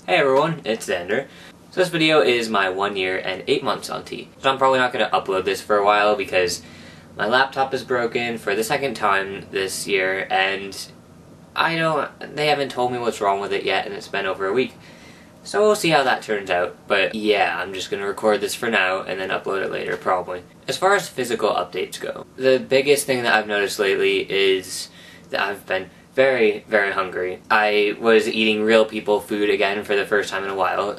Hey everyone, it's Xander. So this video is my 1 year and 8 months on T. So I'm probably not going to upload this for a while because my laptop is broken for the second time this year and they haven't told me what's wrong with it yet and it's been over a week. So we'll see how that turns out. But yeah, I'm just going to record this for now and then upload it later probably. As far as physical updates go, the biggest thing that I've noticed lately is that I've been very, very hungry. I was eating real people food again for the first time in a while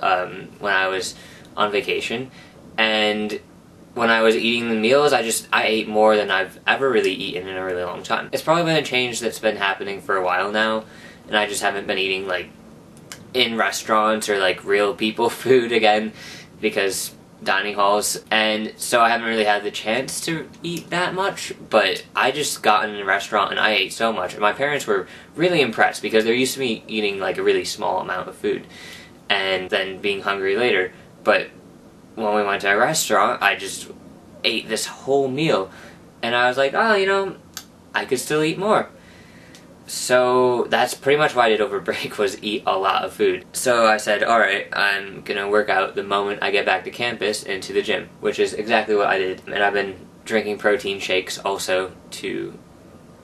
when I was on vacation. And when I was eating the meals, I ate more than I've ever really eaten in a really long time. It's probably been a change that's been happening for a while now, and I just haven't been eating like in restaurants or like real people food again because dining halls, and so I haven't really had the chance to eat that much, but I just got in a restaurant and I ate so much, and my parents were really impressed because they're used to me eating like a really small amount of food and then being hungry later. But when we went to a restaurant, I just ate this whole meal and I was like, oh, I could still eat more. So that's pretty much what I did over break, was eat a lot of food. So I said, alright, I'm gonna work out the moment I get back to campus into the gym, which is exactly what I did. And I've been drinking protein shakes also to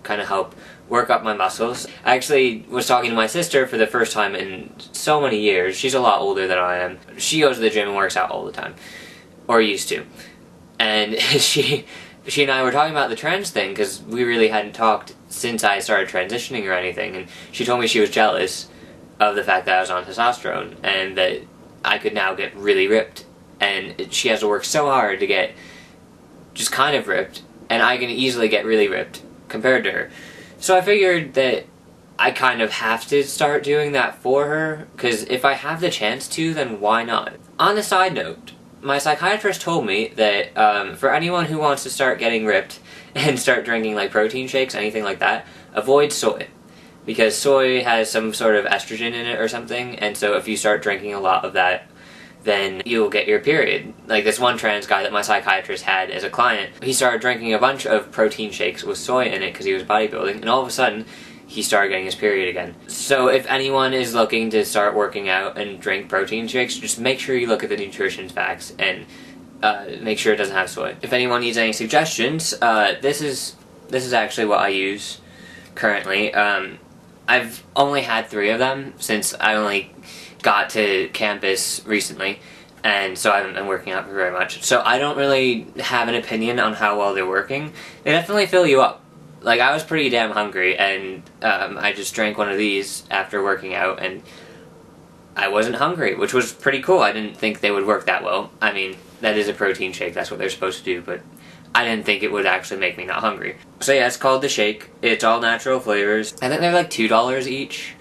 kind of help work up my muscles. I actually was talking to my sister for the first time in so many years. She's a lot older than I am. She goes to the gym and works out all the time. Or used to. And she and I were talking about the trans thing because we really hadn't talked since I started transitioning or anything, and she told me she was jealous of the fact that I was on testosterone and that I could now get really ripped, and she has to work so hard to get just kind of ripped, and I can easily get really ripped compared to her. So I figured that I kind of have to start doing that for her, because if I have the chance to, then why not? On a side note, my psychiatrist told me that for anyone who wants to start getting ripped and start drinking like protein shakes, anything like that, avoid soy. Because soy has some sort of estrogen in it or something, and so if you start drinking a lot of that, then you'll get your period. Like this one trans guy that my psychiatrist had as a client, he started drinking a bunch of protein shakes with soy in it because he was bodybuilding, and all of a sudden, he started getting his period again. So if anyone is looking to start working out and drink protein shakes, just make sure you look at the nutrition facts and make sure it doesn't have soy. If anyone needs any suggestions, this is actually what I use currently. I've only had 3 of them since I only got to campus recently, and so I haven't been working out for very much. So I don't really have an opinion on how well they're working. They definitely fill you up. Like, I was pretty damn hungry, and I just drank one of these after working out, and I wasn't hungry, which was pretty cool. I didn't think they would work that well. I mean, that is a protein shake, that's what they're supposed to do, but I didn't think it would actually make me not hungry. So yeah, it's called The Shake. It's all natural flavors. I think they're like $2 each.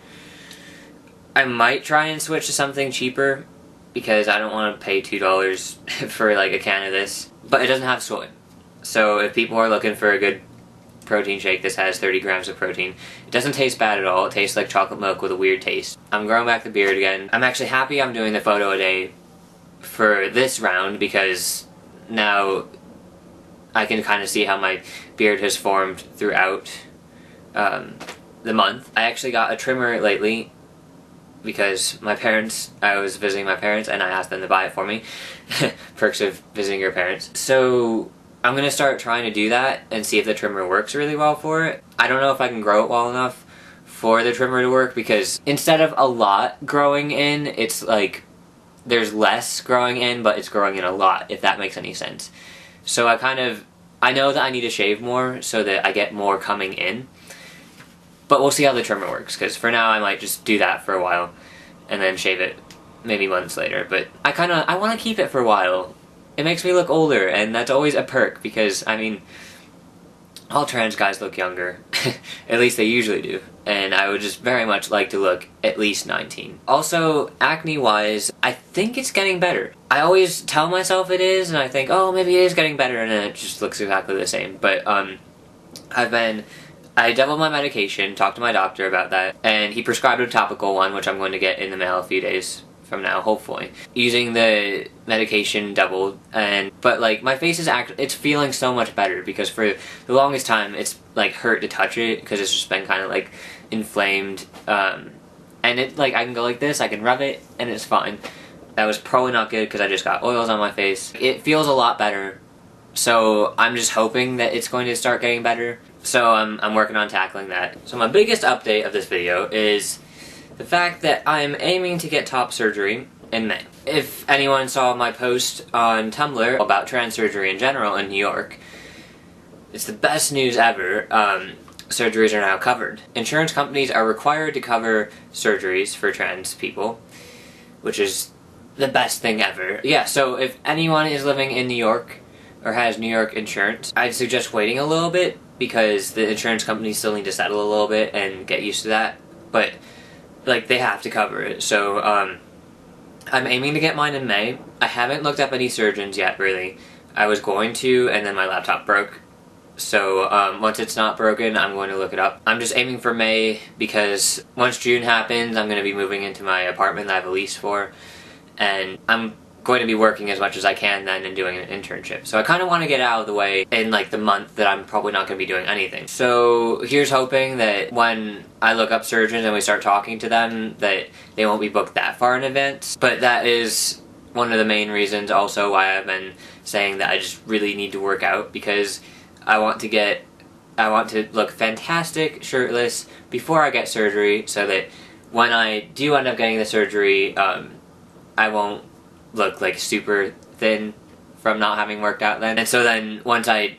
I might try and switch to something cheaper, because I don't want to pay $2 for like a can of this. But it doesn't have soy. So if people are looking for a good protein shake, this has 30 grams of protein. It doesn't taste bad at all. It tastes like chocolate milk with a weird taste. I'm growing back the beard again. I'm actually happy I'm doing the photo a day for this round because now I can kind of see how my beard has formed throughout the month. I actually got a trimmer lately because I was visiting my parents and I asked them to buy it for me. Perks of visiting your parents. So I'm going to start trying to do that and see if the trimmer works really well for it. I don't know if I can grow it well enough for the trimmer to work, because instead of a lot growing in, it's like there's less growing in, but it's growing in a lot, if that makes any sense. So I know that I need to shave more so that I get more coming in, but we'll see how the trimmer works, because for now I might just do that for a while and then shave it maybe months later. But I want to keep it for a while. It makes me look older, and that's always a perk, because, I mean, all trans guys look younger. At least they usually do. And I would just very much like to look at least 19. Also, acne-wise, I think it's getting better. I always tell myself it is, and I think, oh, maybe it is getting better, and then it just looks exactly the same. But, I doubled my medication, talked to my doctor about that, and he prescribed a topical one, which I'm going to get in the mail a few days from now, hopefully. Using the medication doubled, but like my face is it's feeling so much better, because for the longest time it's like hurt to touch it because it's just been kind of like inflamed And it, like, I can go like this, I can rub it, and it's fine. That was probably not good because I just got oils on my face. It feels a lot better, so I'm just hoping that it's going to start getting better. So I'm working on tackling that. So my biggest update of this video is the fact that I'm aiming to get top surgery in May. If anyone saw my post on Tumblr about trans surgery in general in New York, it's the best news ever. Surgeries are now covered. Insurance companies are required to cover surgeries for trans people, which is the best thing ever. Yeah, so if anyone is living in New York or has New York insurance, I'd suggest waiting a little bit because the insurance companies still need to settle a little bit and get used to that. But, like, they have to cover it. So, I'm aiming to get mine in May. I haven't looked up any surgeons yet, really. I was going to, and then my laptop broke. So, once it's not broken, I'm going to look it up. I'm just aiming for May because once June happens, I'm going to be moving into my apartment that I have a lease for. And I'm going to be working as much as I can then and doing an internship. So I kind of want to get out of the way in like the month that I'm probably not going to be doing anything. So here's hoping that when I look up surgeons and we start talking to them that they won't be booked that far in advance. But that is one of the main reasons also why I've been saying that I just really need to work out, because I want to look fantastic shirtless before I get surgery so that when I do end up getting the surgery, I won't look like super thin from not having worked out then. And so then once I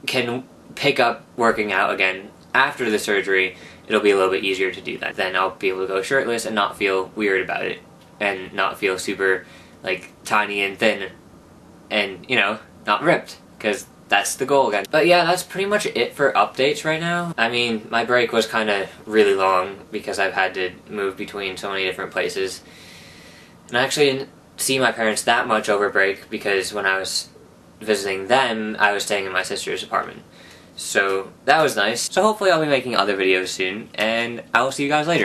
can pick up working out again after the surgery, it'll be a little bit easier to do that. Then I'll be able to go shirtless and not feel weird about it and not feel super like tiny and thin and, you know, not ripped, because that's the goal again. But yeah, that's pretty much it for updates right now. I mean, my break was kind of really long because I've had to move between so many different places. And I actually didn't see my parents that much over break because when I was visiting them, I was staying in my sister's apartment. So that was nice. So hopefully I'll be making other videos soon, and I will see you guys later.